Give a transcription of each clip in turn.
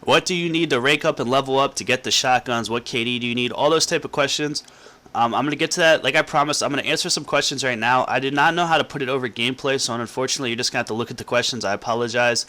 What do you need to rank up and level up to get the shotguns? What KD do you need? All those type of questions. I'm going to get to that. Like I promised, I'm going to answer some questions right now. I did not know how to put it over gameplay, so unfortunately, you're just going to have to look at the questions. I apologize.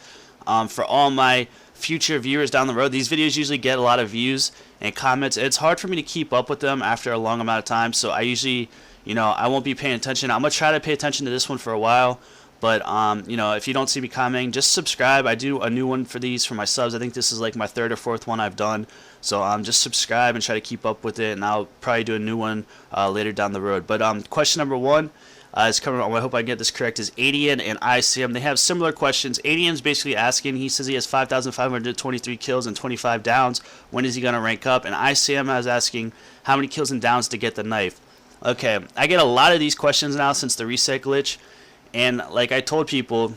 For all my future viewers down the road, these videos usually get a lot of views and comments. It's hard for me to keep up with them after a long amount of time, so I usually, I won't be paying attention. I'm going to try to pay attention to this one for a while. But, if you don't see me commenting, just subscribe. I do a new one for these for my subs. I think this is like my third or fourth one I've done. So just subscribe and try to keep up with it. And I'll probably do a new one later down the road. But question number one is coming on. I hope I get this correct. Is Adian and ICM. They have similar questions. Adian's basically asking, he says he has 5,523 kills and 25 downs. When is he going to rank up? And ICM is asking how many kills and downs to get the knife. Okay, I get a lot of these questions now since the reset glitch. And like I told people,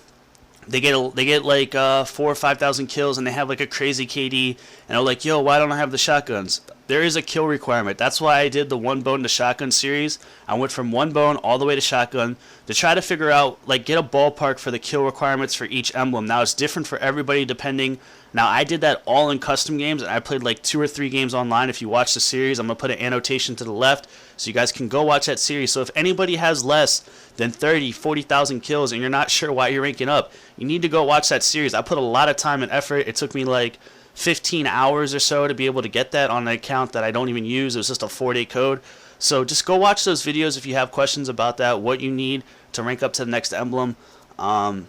they get like 4,000 or 5,000 kills, and they have like a crazy KD, and they're like, yo, why don't I have the shotguns? There is a kill requirement. That's why I did the one bone to shotgun series. I went from one bone all the way to shotgun to try to figure out, like, get a ballpark for the kill requirements for each emblem. Now it's different for everybody depending. Now I did that all in custom games, and I played like 2 or 3 games online. If you watch the series, I'm gonna put an annotation to the left so you guys can go watch that series. So if anybody has less than 30, 40,000 kills and you're not sure why you're ranking up, you need to go watch that series. I put a lot of time and effort. It took me like 15 hours or so to be able to get that on an account that I don't even use. It was just a 4-day code. So just go watch those videos if you have questions about that, what you need to rank up to the next emblem. And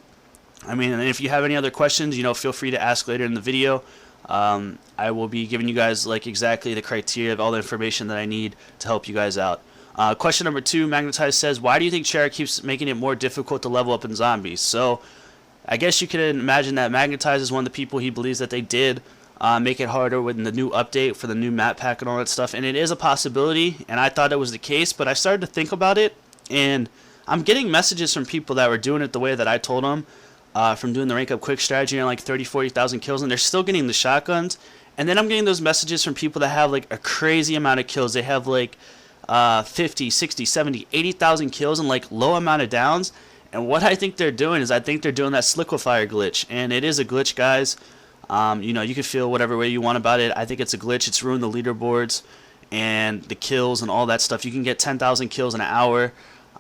if you have any other questions, feel free to ask later in the video. I will be giving you guys like exactly the criteria of all the information that I need to help you guys out. Question number 2, Magnetize says, why do you think Cherry keeps making it more difficult to level up in zombies? So I guess you can imagine that Magnetize is one of the people he believes that they did make it harder with the new update for the new map pack and all that stuff. And it is a possibility, and I thought it was the case, but I started to think about it, and I'm getting messages from people that were doing it the way that I told them, from doing the rank up quick strategy and like 30, 40,000 kills, and they're still getting the shotguns. And then I'm getting those messages from people that have like a crazy amount of kills. They have like 50, 60, 70, 80,000 kills and like low amount of downs. And what I think they're doing is I think they're doing that Sliquifier glitch. And it is a glitch, guys. You can feel whatever way you want about it. I think it's a glitch. It's ruined the leaderboards and the kills and all that stuff. You can get 10,000 kills in an hour.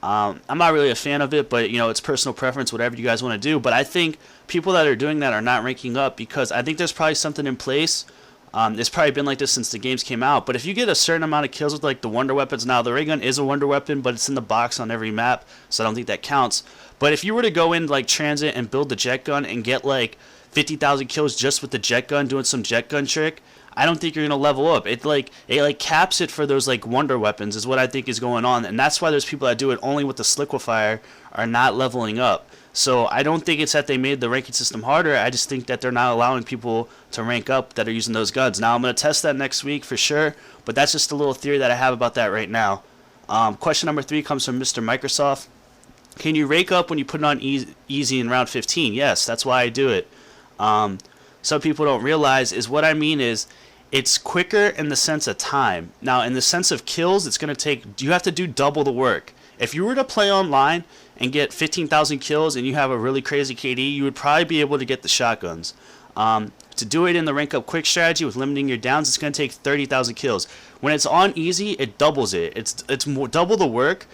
I'm not really a fan of it, but it's personal preference, whatever you guys want to do. But I think people that are doing that are not ranking up because I think there's probably something in place. It's probably been like this since the games came out. But if you get a certain amount of kills with like the wonder weapons, now the ray gun is a wonder weapon, but it's in the box on every map, so I don't think that counts. But if you were to go in like transit and build the jet gun and get like 50,000 kills just with the jet gun, doing some jet gun trick, I don't think you're gonna level up. It caps it for those like wonder weapons is what I think is going on, and that's why there's people that do it only with the Sliquifier are not leveling up. So I don't think it's that they made the ranking system harder. I just think that they're not allowing people to rank up that are using those guns. Now I'm gonna test that next week for sure, but that's just a little theory that I have about that right now. Question number 3 comes from Mr. Microsoft. Can you rank up when you put it on easy in round 15? Yes, that's why I do it. Some people don't realize is what I mean is it's quicker in the sense of time. Now, in the sense of kills, it's going to take, you have to do double the work. If you were to play online and get 15,000 kills and you have a really crazy KD, you would probably be able to get the shotguns. To do it in the rank up quick strategy with limiting your downs, it's going to take 30,000 kills. When it's on easy, it doubles it. It's more double the work,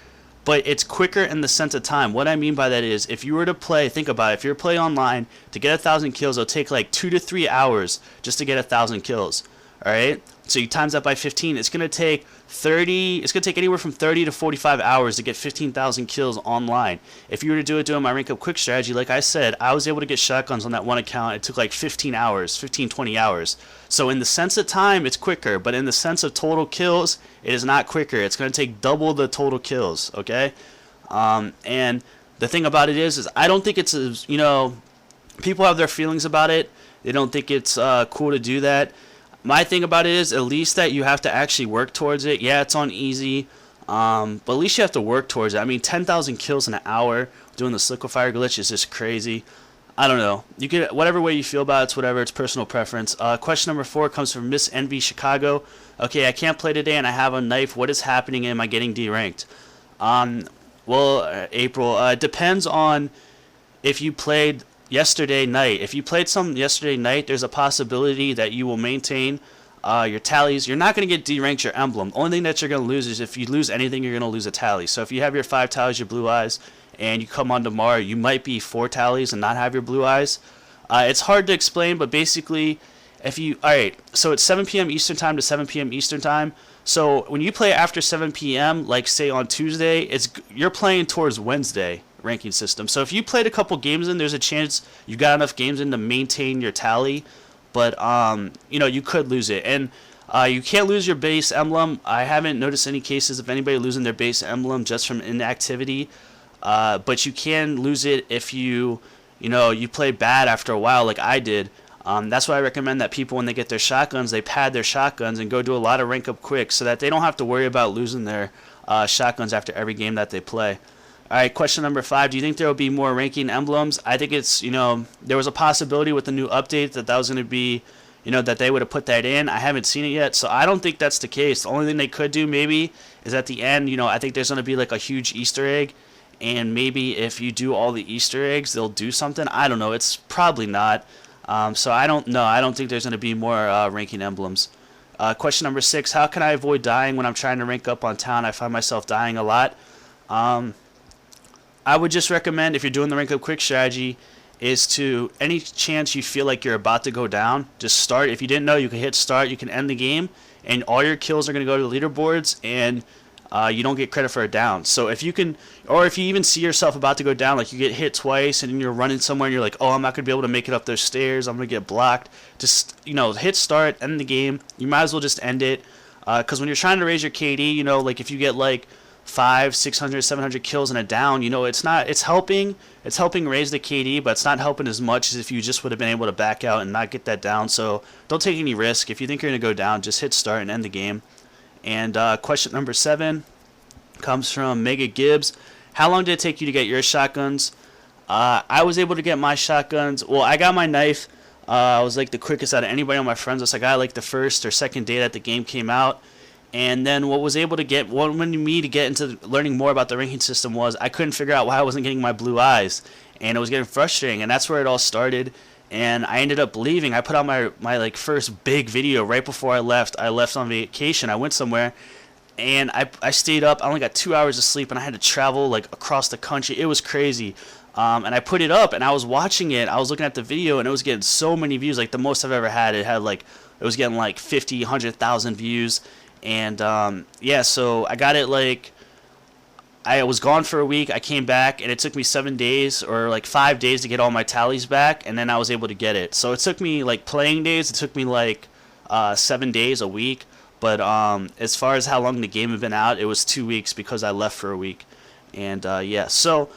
but it's quicker in the sense of time. What I mean by that is if you were to play, think about it, if you're to play online to get 1,000 kills, it'll take like 2 to 3 hours just to get 1,000 kills. All right, so you times that by 15. It's gonna take anywhere from 30 to 45 hours to get 15,000 kills online. If you were to do it doing my rank up quick strategy, like I said, I was able to get shotguns on that one account. It took like 15 hours, 15, 20 hours. So in the sense of time, it's quicker, but in the sense of total kills, it is not quicker. It's gonna take double the total kills. Okay, and the thing about it is I don't think it's people have their feelings about it. They don't think it's cool to do that. My thing about it is at least that you have to actually work towards it. Yeah, it's on easy, but at least you have to work towards it. I mean, 10,000 kills in an hour doing the Sliquifier glitch is just crazy. I don't know. You can whatever way you feel about it, it's whatever. It's personal preference. Question number 4 comes from Miss Envy Chicago. Okay, I can't play today and I have a knife. What is happening? Am I getting deranked? Well, April, it depends on if you played yesterday night. If you played some yesterday night, there's a possibility that you will maintain your tallies. You're not going to get deranked your emblem. Only thing that you're going to lose is if you lose anything, you're going to lose a tally. So if you have your 5 tallies, your blue eyes, and you come on tomorrow, you might be 4 tallies and not have your blue eyes. It's hard to explain, but basically, if you, alright, so it's 7 p.m. Eastern Time to 7 p.m. Eastern Time. So when you play after 7 p.m., like say on Tuesday, you're playing towards Wednesday ranking system. So if you played a couple games in, there's a chance you got enough games in to maintain your tally, but you could lose it. And you can't lose your base emblem. I haven't noticed any cases of anybody losing their base emblem just from inactivity. But you can lose it if you play bad after a while, like I did. That's why I recommend that people, when they get their shotguns, they pad their shotguns and go do a lot of rank up quick, so that they don't have to worry about losing their shotguns after every game that they play. All right, question number 5. Do you think there will be more ranking emblems? I think it's, there was a possibility with the new update that was going to be, that they would have put that in. I haven't seen it yet, so I don't think that's the case. The only thing they could do maybe is at the end, I think there's going to be like a huge Easter egg, and maybe if you do all the Easter eggs, they'll do something. I don't know. It's probably not. So I don't know. I don't think there's going to be more ranking emblems. Question number 6. How can I avoid dying when I'm trying to rank up on town? I find myself dying a lot. I would just recommend, if you're doing the rank up quick strategy, is to, any chance you feel like you're about to go down, just start. If you didn't know, you can hit start, you can end the game, and all your kills are going to go to the leaderboards, and you don't get credit for a down. So if you can, or if you even see yourself about to go down, like you get hit twice and you're running somewhere and you're like, oh, I'm not going to be able to make it up those stairs, I'm going to get blocked, just, hit start, end the game. You might as well just end it, because when you're trying to raise your KD, like if you get like 500, 600, 700 kills in a down, it's helping raise the KD, but it's not helping as much as if you just would have been able to back out and not get that down. So don't take any risk. If you think you're going to go down, just hit start and end the game. And question number 7 comes from Mega Gibbs. How long did it take you to get your shotguns? I was able to get my shotguns. Well, I got my knife. I was like the quickest out of anybody on my friends list. I got like the first or second day that the game came out. And then what wanted me to get into learning more about the ranking system was I couldn't figure out why I wasn't getting my blue eyes. And it was getting frustrating. And that's where it all started. And I ended up leaving. I put out my like first big video right before I left. I left on vacation. I went somewhere, and I stayed up. I only got 2 hours of sleep, and I had to travel like across the country. It was crazy. And I put it up, and I was watching it. I was looking at the video, and it was getting so many views, like the most I've ever had. It was getting like 50, 100,000 views. And yeah, so I got it like, I was gone for a week. I came back, and it took me 7 days or like 5 days to get all my tallies back, and then I was able to get it. So it took me like playing days. It took me like 7 days, a week. But as far as how long the game had been out, it was 2 weeks because I left for a week. And yeah, so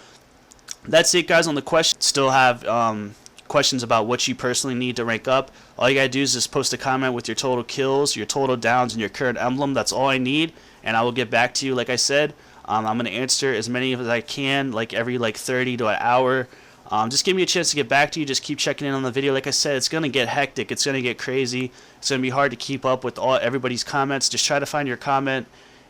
that's it, guys, on the question. Still have questions about what you personally need to rank up. All you gotta do is just post a comment with your total kills, your total downs, and your current emblem. That's all I need, and I will get back to you. Like I said, I'm going to answer as many as I can, like every 30 to an hour. Just give me a chance to get back to you. Just keep checking in on the video. Like I said, it's going to get hectic. It's going to get crazy. It's going to be hard to keep up with everybody's comments. Just try to find your comment.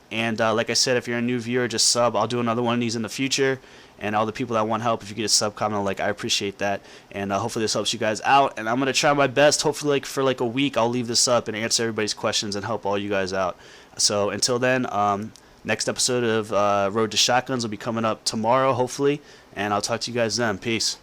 And like I said, if you're a new viewer, just sub. I'll do another one of these in the future. And all the people that want help, if you get a sub comment, I appreciate that. And hopefully this helps you guys out. And I'm going to try my best. Hopefully for a week, I'll leave this up and answer everybody's questions and help all you guys out. So until then, next episode of Road to Shotguns will be coming up tomorrow, hopefully, and I'll talk to you guys then. Peace.